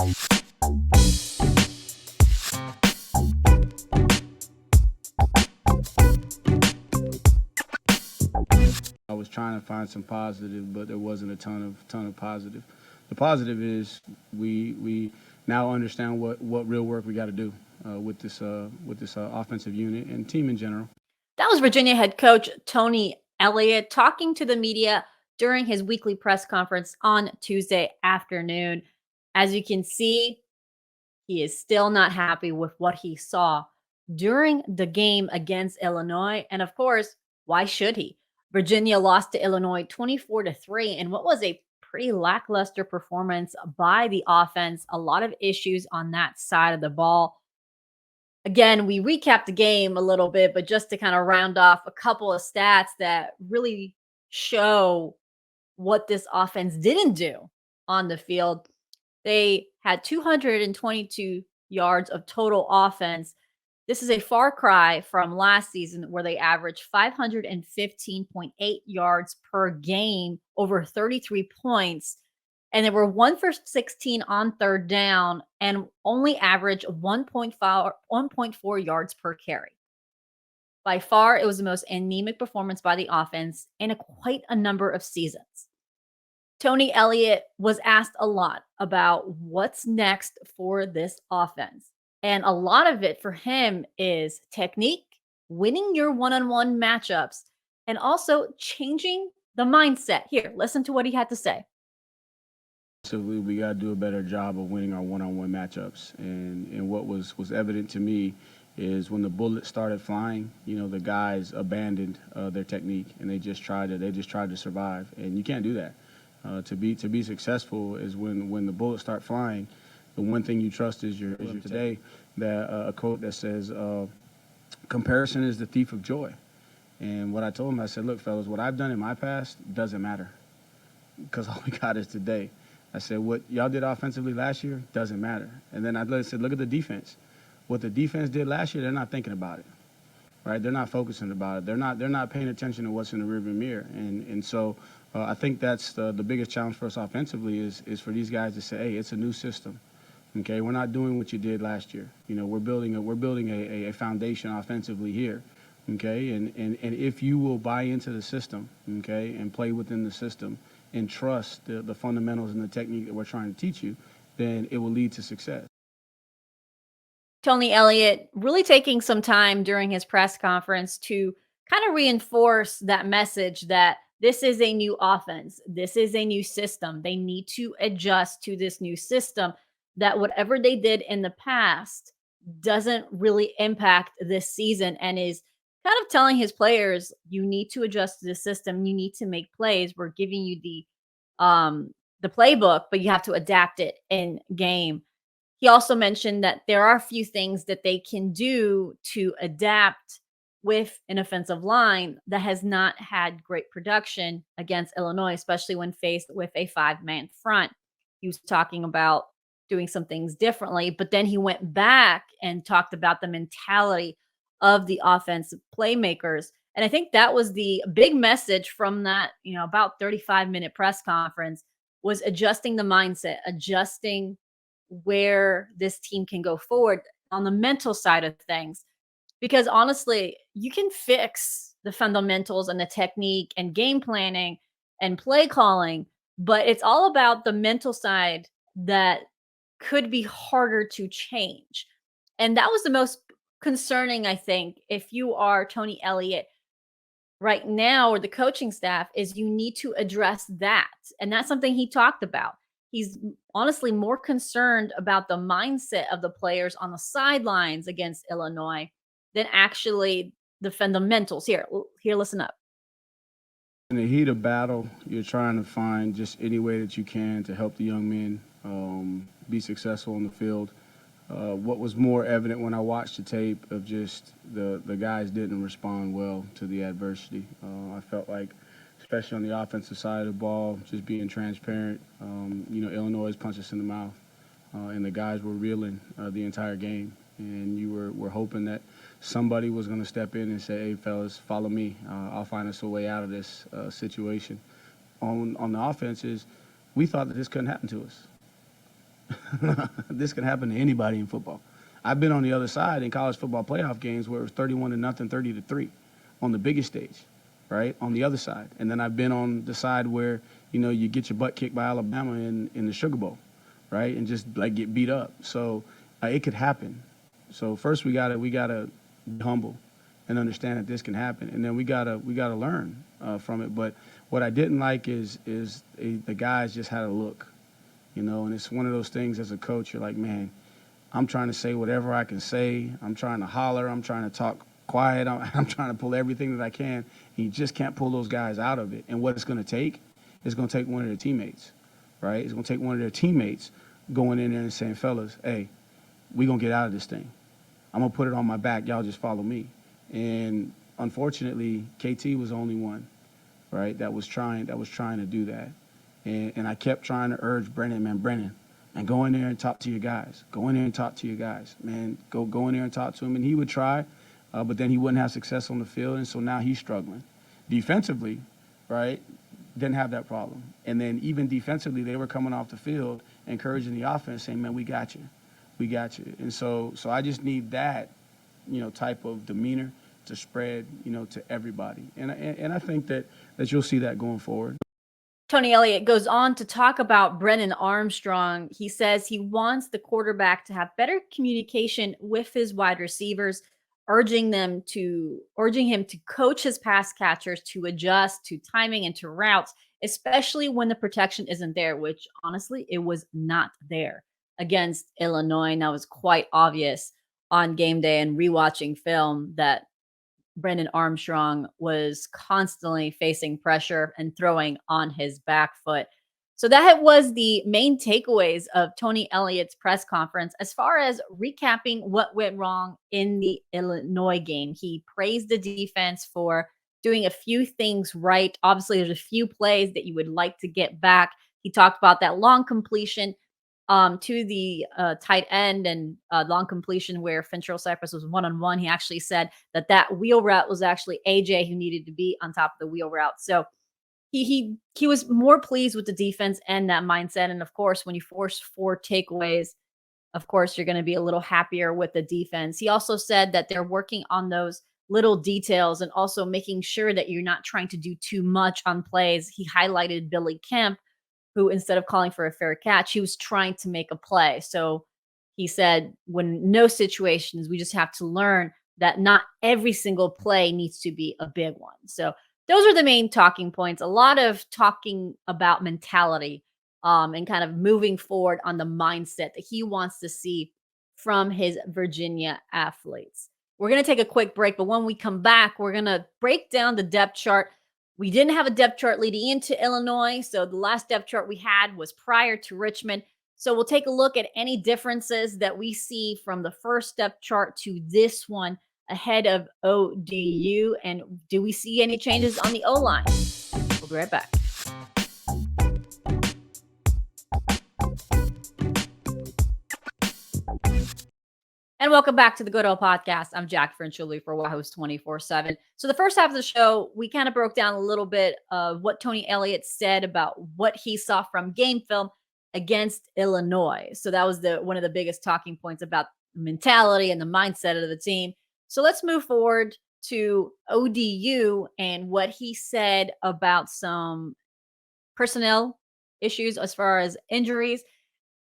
I was trying to find some positive, but there wasn't a ton of positive. The positive is we now understand what real work we got to do with this offensive unit and team in general. That was Virginia head coach Tony Elliott talking to the media during his weekly press conference on Tuesday afternoon. As you can see, he is still not happy with what he saw during the game against Illinois. And of course, why should he? Virginia lost to Illinois 24-3 in what was a pretty lackluster performance by the offense. A lot of issues on that side of the ball. Again, we recapped the game a little bit, but just to kind of round off a couple of stats that really show what this offense didn't do on the field. They had 222 yards of total offense. This is a far cry from last season where they averaged 515.8 yards per game, over 33 points. And they were 1 for 16 on third down and only averaged 1.4 yards per carry. By far, it was the most anemic performance by the offense in quite a number of seasons. Tony Elliott was asked a lot about what's next for this offense. And a lot of it for him is technique, winning your one-on-one matchups, and also changing the mindset. Here, listen to what he had to say. So we got to do a better job of winning our one-on-one matchups. And what was evident to me is when the bullets started flying, the guys abandoned their technique and they just tried to survive. And you can't do that. To be successful is when the bullets start flying. The one thing you trust is your today. That a quote that says, "Comparison is the thief of joy." And what I told him, I said, "Look, fellas, what I've done in my past doesn't matter, because all we got is today." I said, "What y'all did offensively last year doesn't matter." And then I said, "Look at the defense. What the defense did last year, they're not thinking about it, right? They're not focusing about it. They're not paying attention to what's in the rearview mirror." And so I think that's the biggest challenge for us offensively is for these guys to say, "Hey, it's a new system. Okay, we're not doing what you did last year. We're building a foundation offensively here. Okay, and if you will buy into the system, okay, and play within the system and trust the fundamentals and the technique that we're trying to teach you, then it will lead to success." Tony Elliott really taking some time during his press conference to kind of reinforce that message that this is a new offense. This is a new system. They need to adjust to this new system, that whatever they did in the past doesn't really impact this season, and is kind of telling his players, you need to adjust to the system. You need to make plays. We're giving you the playbook, but you have to adapt it in game. He also mentioned that there are a few things that they can do to adapt with an offensive line that has not had great production against Illinois, especially when faced with a five-man front. He was talking about doing some things differently, but then he went back and talked about the mentality of the offensive playmakers. And I think that was the big message from that, about 35-minute press conference, was adjusting the mindset, adjusting where this team can go forward on the mental side of things. Because honestly, you can fix the fundamentals and the technique and game planning and play calling, but it's all about the mental side that could be harder to change. And that was the most concerning, I think, if you are Tony Elliott right now or the coaching staff, is you need to address that. And that's something he talked about. He's honestly more concerned about the mindset of the players on the sidelines against Illinois than actually the fundamentals. Here, listen up. In the heat of battle, you're trying to find just any way that you can to help the young men be successful on the field. What was more evident when I watched the tape of just the guys didn't respond well to the adversity. I felt like, especially on the offensive side of the ball, just being transparent. Illinois punched us in the mouth, and the guys were reeling the entire game. And you were hoping that somebody was going to step in and say, "Hey, fellas, follow me. I'll find us a way out of this situation." On the offenses, we thought that this couldn't happen to us. This can happen to anybody in football. I've been on the other side in college football playoff games where it was 31 to nothing, 30 to 3 on the biggest stage, right? On the other side. And then I've been on the side where, you get your butt kicked by Alabama in the Sugar Bowl, right? And just like get beat up. So it could happen. So first we gotta be humble and understand that this can happen, and then we gotta learn from it. But what I didn't like is the guys just had a look, and it's one of those things as a coach. You're like, man, I'm trying to say whatever I can say. I'm trying to holler. I'm trying to talk quiet. I'm trying to pull everything that I can. And you just can't pull those guys out of it. And what it's going to take is going to take one of their teammates, right? It's going to take one of their teammates going in there and saying, fellas, hey, we going to get out of this thing. I'm going to put it on my back. Y'all just follow me. And unfortunately, KT was the only one, right, that was trying to do that. And I kept trying to urge Brennan, and go in there and talk to your guys. Go in there and talk to your guys, man. Go in there and talk to him. And he would try, but then he wouldn't have success on the field, and so now he's struggling. Defensively, right, didn't have that problem. And then even defensively, they were coming off the field, encouraging the offense, saying, man, we got you. We got you. And so I just need that, type of demeanor to spread, to everybody. And I think that you'll see that going forward. Tony Elliott goes on to talk about Brennan Armstrong. He says he wants the quarterback to have better communication with his wide receivers, urging him to coach his pass catchers to adjust to timing and to routes, especially when the protection isn't there, which honestly, it was not there against Illinois. And that was quite obvious on game day and rewatching film that Brendan Armstrong was constantly facing pressure and throwing on his back foot. So that was the main takeaways of Tony Elliott's press conference. As far as recapping what went wrong in the Illinois game, he praised the defense for doing a few things right. Obviously, there's a few plays that you would like to get back. He talked about that long completion to the tight end and long completion where Fincherl Cypress was one-on-one. He actually said that wheel route was actually AJ who needed to be on top of the wheel route. So he was more pleased with the defense and that mindset. And of course, when you force 4 takeaways, of course, you're going to be a little happier with the defense. He also said that they're working on those little details and also making sure that you're not trying to do too much on plays. He highlighted Billy Kemp, who instead of calling for a fair catch, he was trying to make a play. So he said, when no situations, we just have to learn that not every single play needs to be a big one. So those are the main talking points. A lot of talking about mentality and kind of moving forward on the mindset that he wants to see from his Virginia athletes. We're going to take a quick break, but when we come back, we're going to break down the depth chart. We didn't have a depth chart leading into Illinois, so the last depth chart we had was prior to Richmond. So we'll take a look at any differences that we see from the first depth chart to this one ahead of ODU. And do we see any changes on the O-line? We'll be right back. And welcome back to the Good Old Podcast. I'm Jacquie Franciulli for Wahoo's 24/7. So the first half of the show, we kind of broke down a little bit of what Tony Elliott said about what he saw from game film against Illinois. So that was one of the biggest talking points about mentality and the mindset of the team. So let's move forward to ODU and what he said about some personnel issues as far as injuries.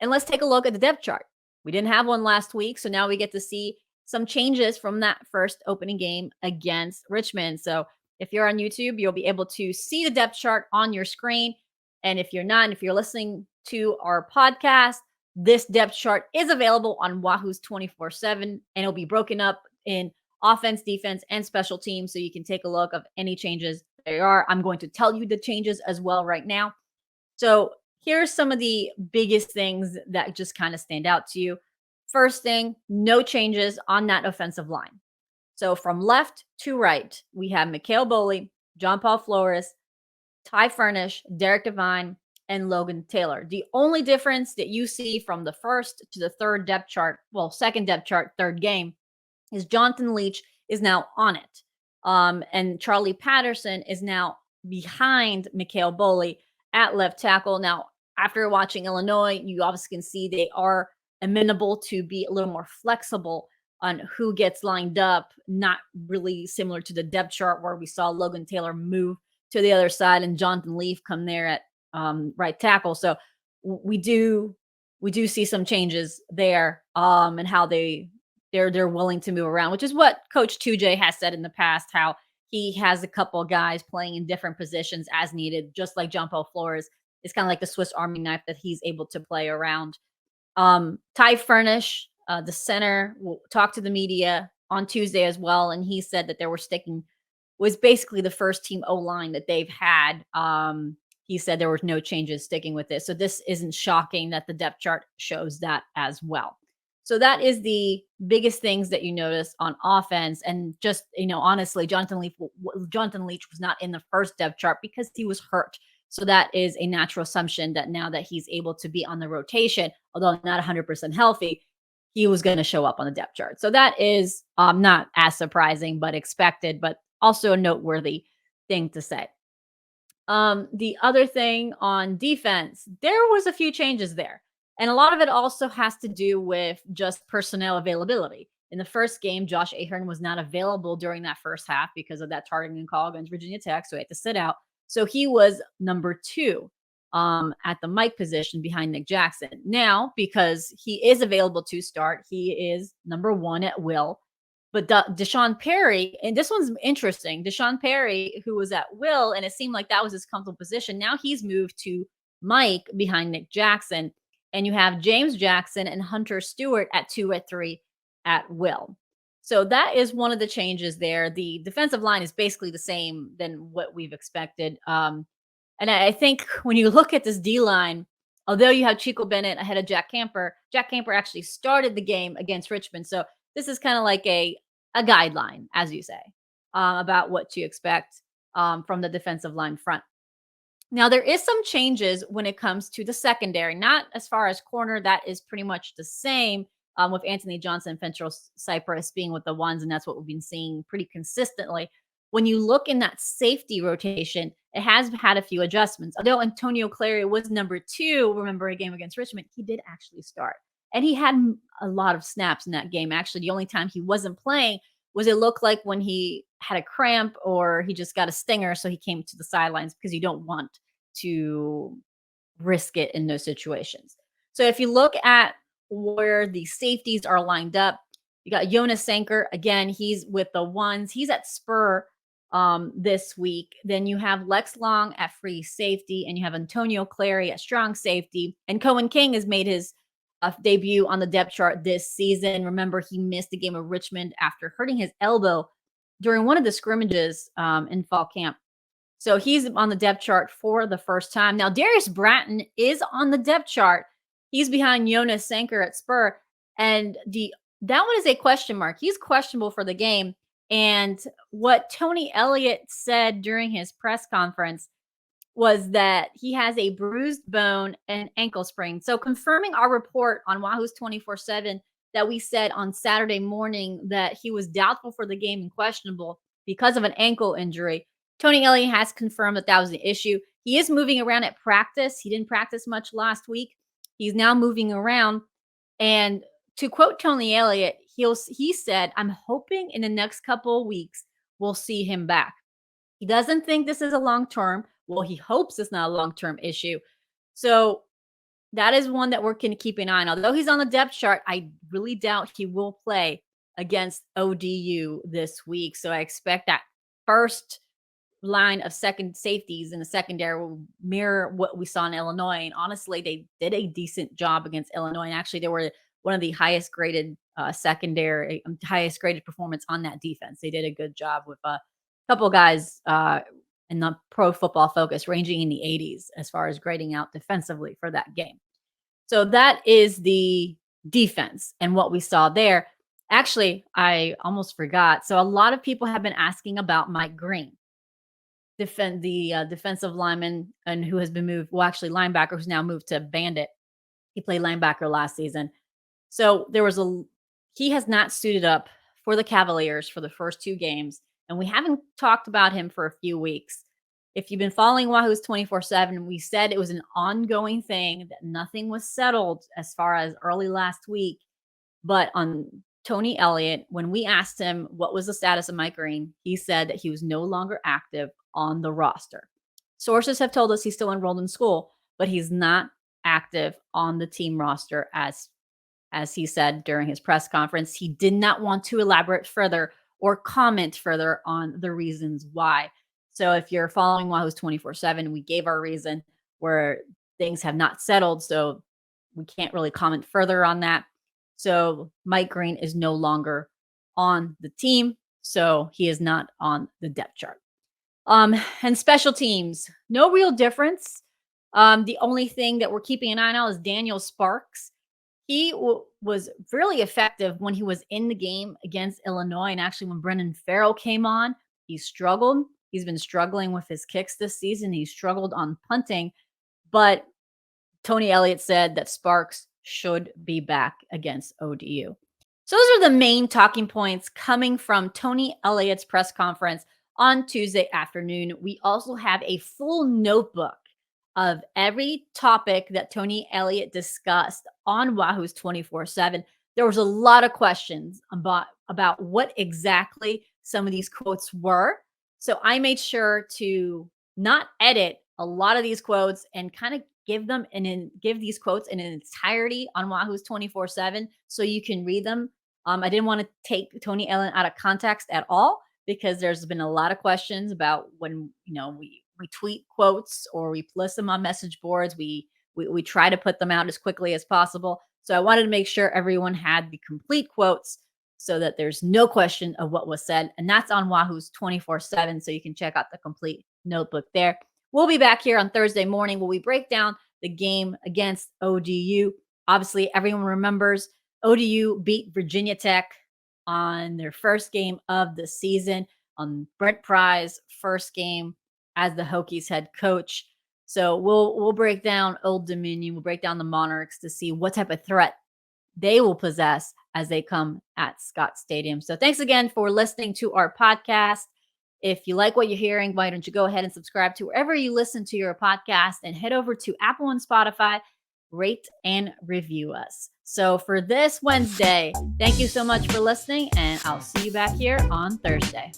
And let's take a look at the depth chart. We didn't have one last week, so now we get to see some changes from that first opening game against Richmond. So if you're on YouTube, you'll be able to see the depth chart on your screen. And if you're not, if you're listening to our podcast, this depth chart is available on Wahoo's 24/7, and it'll be broken up in offense, defense, and special teams. So you can take a look of any changes there are. I'm going to tell you the changes as well right now. So here's some of the biggest things that just kind of stand out to you. First thing, no changes on that offensive line. So from left to right, we have Mikhail Boley, John Paul Flores, Ty Furnish, Derek Devine, and Logan Taylor. The only difference that you see from the first to the third depth chart, well, second depth chart, third game, is Jonathan Leach is now on it. And Charlie Patterson is now behind Mikhail Boley at left tackle. Now, after watching Illinois, you obviously can see they are amenable to be a little more flexible on who gets lined up, not really similar to the depth chart where we saw Logan Taylor move to the other side and Jonathan Leaf come there at right tackle. So we do see some changes there, and how they're willing to move around, which is what Coach 2J has said in the past, how he has a couple guys playing in different positions as needed, just like John Paul Flores. It's kind of like the Swiss Army knife that he's able to play around. Ty Furnish, the center, will talk to the media on Tuesday as well, and he said that they were sticking was basically the first team O line that they've had. He said there was no changes sticking with this, so this isn't shocking that the depth chart shows that as well. So that is the biggest things that you notice on offense, and just honestly, Jonathan Leach was not in the first depth chart because he was hurt. So that is a natural assumption that now that he's able to be on the rotation, although not 100% healthy, he was going to show up on the depth chart. So that is not as surprising, but expected, but also a noteworthy thing to say. The other thing on defense, there was a few changes there. And a lot of it also has to do with just personnel availability. In the first game, Josh Ahern was not available during that first half because of that targeting call against Virginia Tech, so he had to sit out. So he was number 2 at the Mike position behind Nick Jackson. Now, because he is available to start, he is number 1 at will. But Deshaun Perry, and this one's interesting. Deshaun Perry, who was at will, and it seemed like that was his comfortable position. Now he's moved to Mike behind Nick Jackson. And you have James Jackson and Hunter Stewart at 2 at 3 at will. So that is one of the changes there. The defensive line is basically the same than what we've expected. And I think when you look at this D line, although you have Chico Bennett ahead of Jack Camper actually started the game against Richmond. So this is kind of like a guideline, as you say, about what to expect from the defensive line front. Now, there is some changes when it comes to the secondary, not as far as corner. That is pretty much the same with Anthony Johnson and Fentrell Cypress being with the ones, and that's what we've been seeing pretty consistently. When you look in that safety rotation, it has had a few adjustments. Although Antonio Clary was number 2, remember a game against Richmond, he did actually start. And he had a lot of snaps in that game. Actually, the only time he wasn't playing was it looked like when he had a cramp or he just got a stinger, so he came to the sidelines because you don't want to risk it in those situations. So if you look at where the safeties are lined up, you got Jonas Sanker. Again, he's with the ones. He's at Spur this week. Then you have Lex Long at free safety, and you have Antonio Clary at strong safety. And Cohen King has made his debut on the depth chart this season. Remember, he missed a game of Richmond after hurting his elbow during one of the scrimmages in fall camp. So he's on the depth chart for the first time. Now, Darius Bratton is on the depth chart. He's behind Jonas Sanker at Spur. And that one is a question mark. He's questionable for the game. And what Tony Elliott said during his press conference was that he has a bruised bone and ankle sprain. So confirming our report on Wahoo's 24/7 that we said on Saturday morning that he was doubtful for the game and questionable because of an ankle injury. Tony Elliott has confirmed that that was the issue. He is moving around at practice. He didn't practice much last week. He's now moving around. And to quote Tony Elliott, he said, "I'm hoping in the next couple of weeks we'll see him back." He doesn't think this is a long-term. Well, he hopes it's not a long-term issue. So that is one that we're going to keep an eye on. Although he's on the depth chart, I really doubt he will play against ODU this week. So I expect that first line of second safeties in the secondary will mirror what we saw in Illinois. And honestly, they did a decent job against Illinois. And actually, they were one of the highest graded highest graded performance on that defense. They did a good job with a couple guys in the Pro Football Focus ranging in the 80s as far as grading out defensively for that game. So that is the defense and what we saw there. Actually, I almost forgot. So a lot of people have been asking about Mike Green, defensive lineman, and who has been moved. Well, actually, linebacker who's now moved to Bandit. He played linebacker last season. So he has not suited up for the Cavaliers for the first 2 games, and we haven't talked about him for a few weeks. If you've been following Wahoo's 24/7, we said it was an ongoing thing, that nothing was settled as far as early last week. But on Tony Elliott, when we asked him what was the status of Mike Green, he said that he was no longer active on the roster. Sources have told us he's still enrolled in school, but he's not active on the team roster as he said during his press conference. He did not want to elaborate further or comment further on the reasons why. So if you're following Wahoo's 24/7, we gave our reason where things have not settled. So we can't really comment further on that. So Mike Green is no longer on the team. So he is not on the depth chart. And special teams, no real difference. The only thing that we're keeping an eye on is Daniel Sparks. He was really effective when he was in the game against Illinois. And actually, when Brendan Farrell came on, he struggled. He's been struggling with his kicks this season. He struggled on punting. But Tony Elliott said that Sparks should be back against ODU. So those are the main talking points coming from Tony Elliott's press conference on Tuesday afternoon. We also have a full notebook of every topic that Tony Elliott discussed on Wahoo's 24/7. There was a lot of questions about what exactly some of these quotes were. So I made sure to not edit a lot of these quotes and kind of give these quotes in an entirety on Wahoo's 24/7 so you can read them. I didn't want to take Tony Elliott out of context at all, because there's been a lot of questions about when we tweet quotes or we list them on message boards. We try to put them out as quickly as possible. So I wanted to make sure everyone had the complete quotes so that there's no question of what was said. And that's on Wahoo's 24/7. So you can check out the complete notebook there. We'll be back here on Thursday morning where we break down the game against ODU. Obviously, everyone remembers ODU beat Virginia Tech on their first game of the season, on Brent Pry's first game as the Hokies head coach. So we'll break down Old Dominion, we'll break down the Monarchs to see what type of threat they will possess as they come at Scott Stadium. So thanks again for listening to our podcast. If you like what you're hearing, why don't you go ahead and subscribe to wherever you listen to your podcast, and head over to Apple and Spotify, rate and review us. So for this Wednesday, thank you so much for listening, and I'll see you back here on Thursday.